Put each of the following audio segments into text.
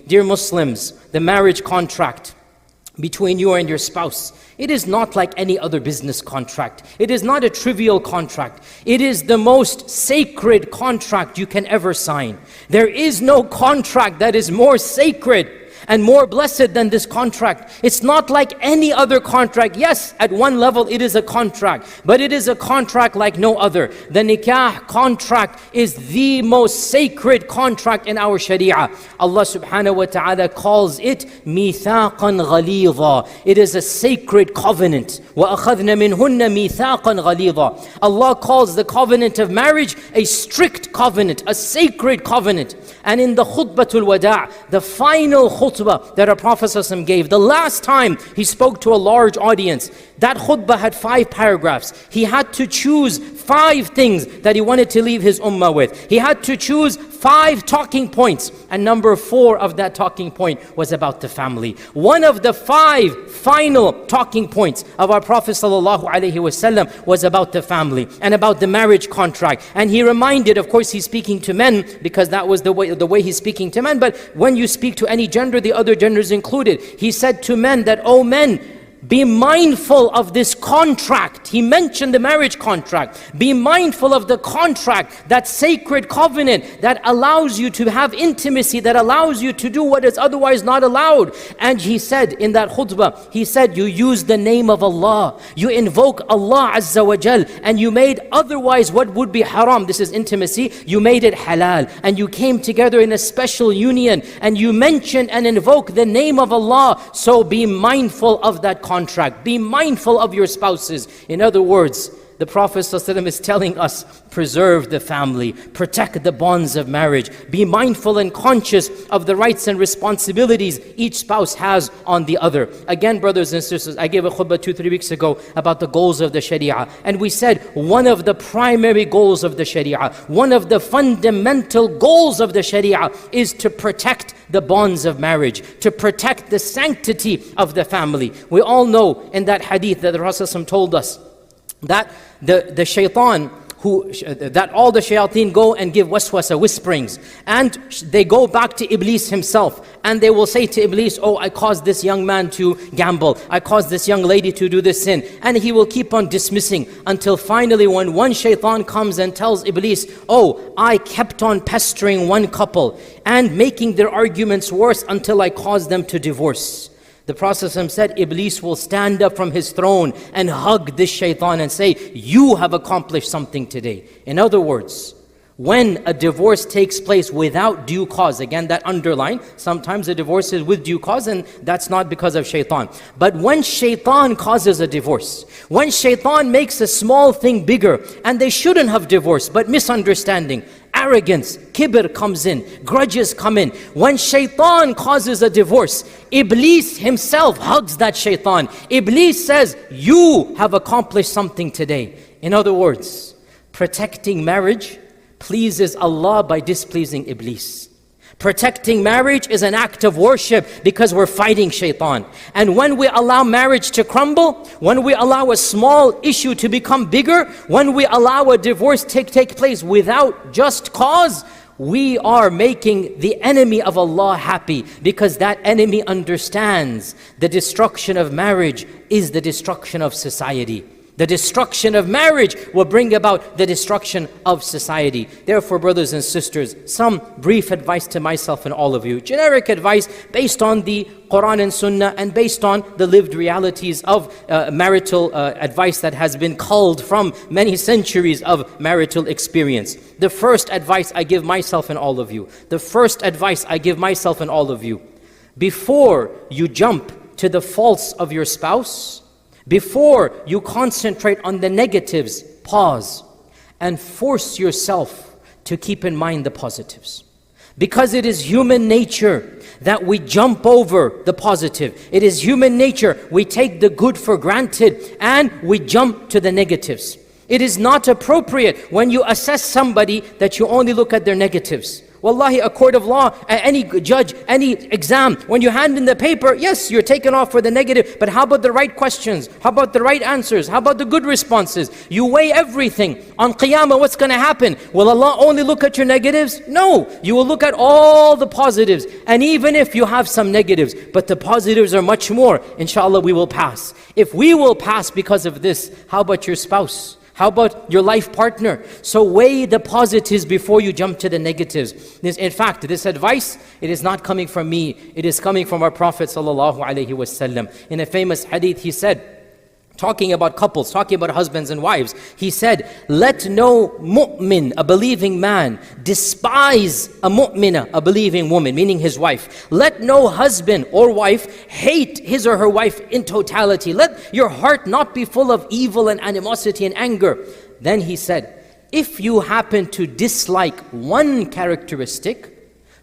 dear Muslims, the marriage contract between you and your spouse, it is not like any other business contract. It is not a trivial contract. It is the most sacred contract you can ever sign. There is no contract that is more sacred and more blessed than this contract. It's not like any other contract. Yes, at one level it is a contract, but it is a contract like no other. The nikah contract is the most sacred contract in our sharia. Allah subhanahu wa ta'ala calls it mithaqan ghalidha. It is a sacred covenant. وَأَخَذْنَ مِنْهُنَّ مِيثَاقًا غَلِيظًا. Allah calls the covenant of marriage a strict covenant, a sacred covenant. And in the khutbatul wada', the final khutbah that our Prophet ﷺ gave, the last time he spoke to a large audience, that khutbah had 5 paragraphs. He had to choose 5 things that he wanted to leave his ummah with. He had to choose 5 talking points, and number 4 of that talking point was about the family. One of the 5 final talking points of our Prophet ﷺ was about the family and about the marriage contract. And he reminded, of course he's speaking to men because that was the way he's speaking to men, but when you speak to any gender, the other genders included. He said to men that, "O men, be mindful of this contract." He mentioned the marriage contract. Be mindful of the contract, that sacred covenant that allows you to have intimacy, that allows you to do what is otherwise not allowed. And he said in that khutbah, he said, you use the name of Allah, you invoke Allah Azza wa Jal, and you made otherwise what would be haram, this is intimacy, you made it halal, and you came together in a special union, and you mention and invoke the name of Allah. So be mindful of that contract. Be mindful of your spouses. In other words, the Prophet ﷺ is telling us, preserve the family, protect the bonds of marriage, be mindful and conscious of the rights and responsibilities each spouse has on the other. Again, brothers and sisters, I gave a khutbah 2-3 weeks ago about the goals of the Sharia, and we said one of the primary goals of the Sharia, one of the fundamental goals of the Sharia is to protect the bonds of marriage, to protect the sanctity of the family. We all know in that hadith that the Rasul told us that the shaitan, that all the shayateen go and give waswasa, whisperings, and they go back to Iblis himself, and they will say to Iblis, "Oh, I caused this young man to gamble, I caused this young lady to do this sin," and he will keep on dismissing until finally when one shaitan comes and tells Iblis, "Oh, I kept on pestering one couple and making their arguments worse until I caused them to divorce." The Prophet said, Iblis will stand up from his throne and hug this shaitan and say, "You have accomplished something today." In other words, when a divorce takes place without due cause, again that underline, sometimes a divorce is with due cause and that's not because of shaitan. But when shaitan causes a divorce, when shaitan makes a small thing bigger, and they shouldn't have divorced, but misunderstanding, arrogance, kibr comes in, grudges come in. When shaitan causes a divorce, Iblis himself hugs that shaitan. Iblis says, "You have accomplished something today." In other words, protecting marriage pleases Allah by displeasing Iblis. Protecting marriage is an act of worship because we're fighting shaitan. And when we allow marriage to crumble, when we allow a small issue to become bigger, when we allow a divorce to take place without just cause, we are making the enemy of Allah happy, because that enemy understands the destruction of marriage is the destruction of society. The destruction of marriage will bring about the destruction of society. Therefore, brothers and sisters, some brief advice to myself and all of you. Generic advice based on the Quran and Sunnah and based on the lived realities of marital advice that has been culled from many centuries of marital experience. The first advice I give myself and all of you. The first advice I give myself and all of you. Before you jump to the faults of your spouse, before you concentrate on the negatives, pause and force yourself to keep in mind the positives. Because it is human nature that we jump over the positive. It is human nature we take the good for granted and we jump to the negatives. It is not appropriate when you assess somebody that you only look at their negatives. Wallahi, a court of law, any judge, any exam, when you hand in the paper, yes, you're taken off for the negative, but how about the right questions? How about the right answers? How about the good responses? You weigh everything. On Qiyamah, what's going to happen? Will Allah only look at your negatives? No, you will look at all the positives. And even if you have some negatives, but the positives are much more, inshallah, we will pass. If we will pass because of this, how about your spouse? How about your life partner? So weigh the positives before you jump to the negatives. In fact, this advice, it is not coming from me. It is coming from our Prophet ﷺ. In a famous hadith, he said, talking about couples, talking about husbands and wives, he said, let no mu'min, a believing man, despise a mu'mina, a believing woman, meaning his wife. Let no husband or wife hate his or her wife in totality. Let your heart not be full of evil and animosity and anger. Then he said, if you happen to dislike one characteristic,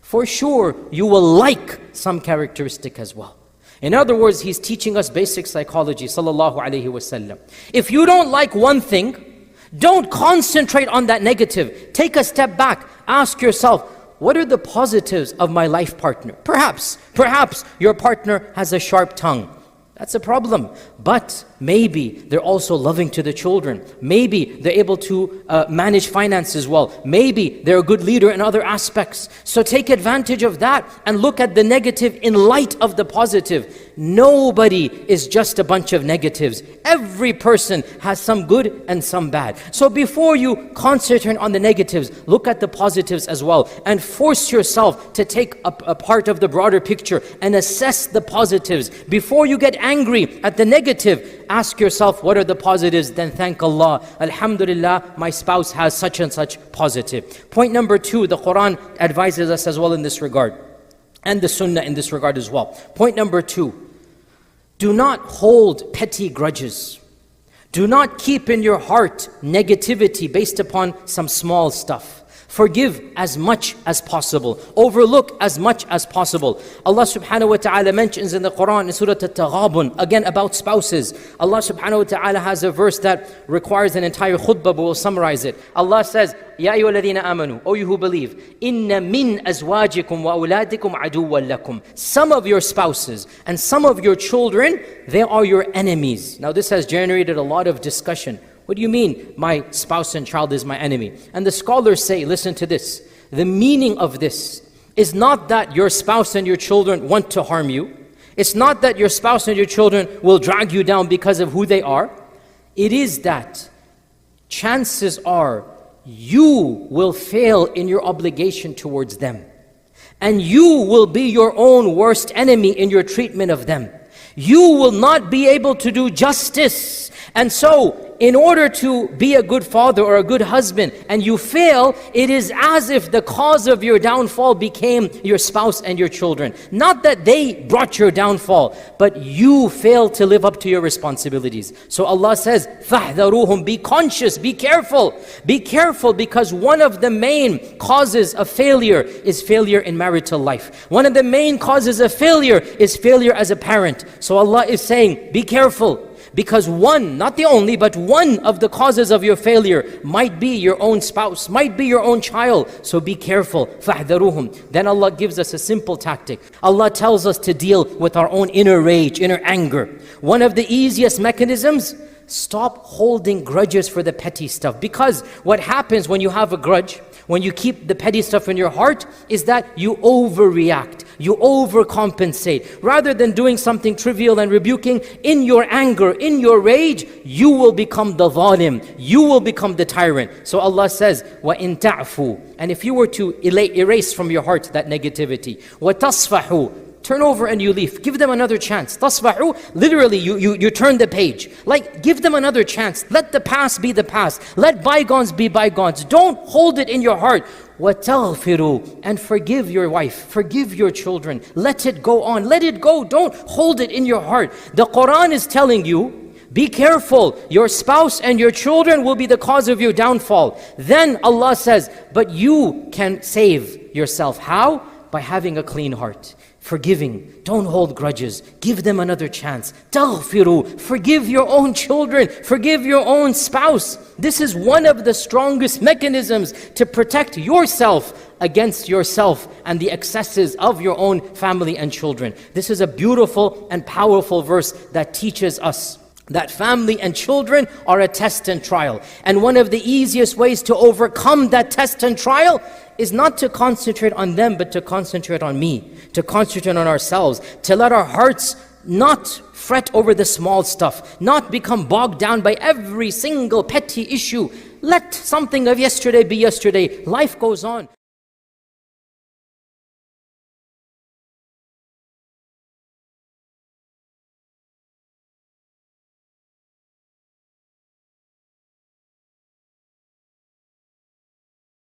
for sure you will like some characteristic as well. In other words, he's teaching us basic psychology, sallallahu alaihi wasallam. If you don't like one thing, don't concentrate on that negative. Take a step back. Ask yourself, what are the positives of my life partner? Perhaps your partner has a sharp tongue. That's a problem. But maybe they're also loving to the children. Maybe they're able to manage finances well. Maybe they're a good leader in other aspects. So take advantage of that and look at the negative in light of the positive. Nobody is just a bunch of negatives. Every person has some good and some bad. So before you concentrate on the negatives, look at the positives as well. And force yourself to take a part of the broader picture and assess the positives. Before you get angry at the negative, ask yourself, what are the positives? Then thank Allah. Alhamdulillah, my spouse has such and such positive. Point number 2, the Quran advises us as well in this regard. And the Sunnah in this regard as well. Point number 2, do not hold petty grudges. Do not keep in your heart negativity based upon some small stuff. Forgive as much as possible. Overlook as much as possible. Allah subhanahu wa ta'ala mentions in the Quran in Surah At-Taghabun, again about spouses. Allah subhanahu wa ta'ala has a verse that requires an entire khutbah, but we'll summarize it. Allah says, Ya ayyuhalladhina amanu, O you who believe, inna min azwajikum wa awladikum aduwwan lakum. Some of your spouses and some of your children, they are your enemies. Now this has generated a lot of discussion. What do you mean, my spouse and child is my enemy? And the scholars say, listen to this. The meaning of this is not that your spouse and your children want to harm you. It's not that your spouse and your children will drag you down because of who they are. It is that chances are you will fail in your obligation towards them. And you will be your own worst enemy in your treatment of them. You will not be able to do justice. And so, in order to be a good father or a good husband and you fail, it is as if the cause of your downfall became your spouse and your children. Not that they brought your downfall, but you failed to live up to your responsibilities. So Allah says, فَاحْذَرُوهُمْ, be conscious, be careful. Be careful, because one of the main causes of failure is failure in marital life. One of the main causes of failure is failure as a parent. So Allah is saying, be careful. Because one, not the only, but one of the causes of your failure might be your own spouse, might be your own child. So be careful. فَاحْذَرُوهُمْ. Then Allah gives us a simple tactic. Allah tells us to deal with our own inner rage, inner anger. One of the easiest mechanisms, stop holding grudges for the petty stuff. Because what happens when you have a grudge, when you keep the petty stuff in your heart, is that you overreact, you overcompensate. Rather than doing something trivial and rebuking, in your anger, in your rage, you will become the zalim, you will become the tyrant. So Allah says, وَإِن تَعْفُوا, and if you were to erase from your heart that negativity, وَتَصْفَحُوا, turn over and you leave. Give them another chance. Tasfahu, literally you turn the page. Like, give them another chance. Let the past be the past. Let bygones be bygones. Don't hold it in your heart. وَتَغْفِرُوا, and forgive your wife, forgive your children. Let it go on. Let it go. Don't hold it in your heart. The Quran is telling you, be careful. Your spouse and your children will be the cause of your downfall. Then Allah says, but you can save yourself. How? by having a clean heart, forgiving, don't hold grudges, give them another chance. Taghfiru, forgive your own children, forgive your own spouse. This is one of the strongest mechanisms to protect yourself against yourself and the excesses of your own family and children. This is a beautiful and powerful verse that teaches us that family and children are a test and trial. And one of the easiest ways to overcome that test and trial is not to concentrate on them, but to concentrate on me, to concentrate on ourselves, to let our hearts not fret over the small stuff, not become bogged down by every single petty issue. Let something of yesterday be yesterday. Life goes on.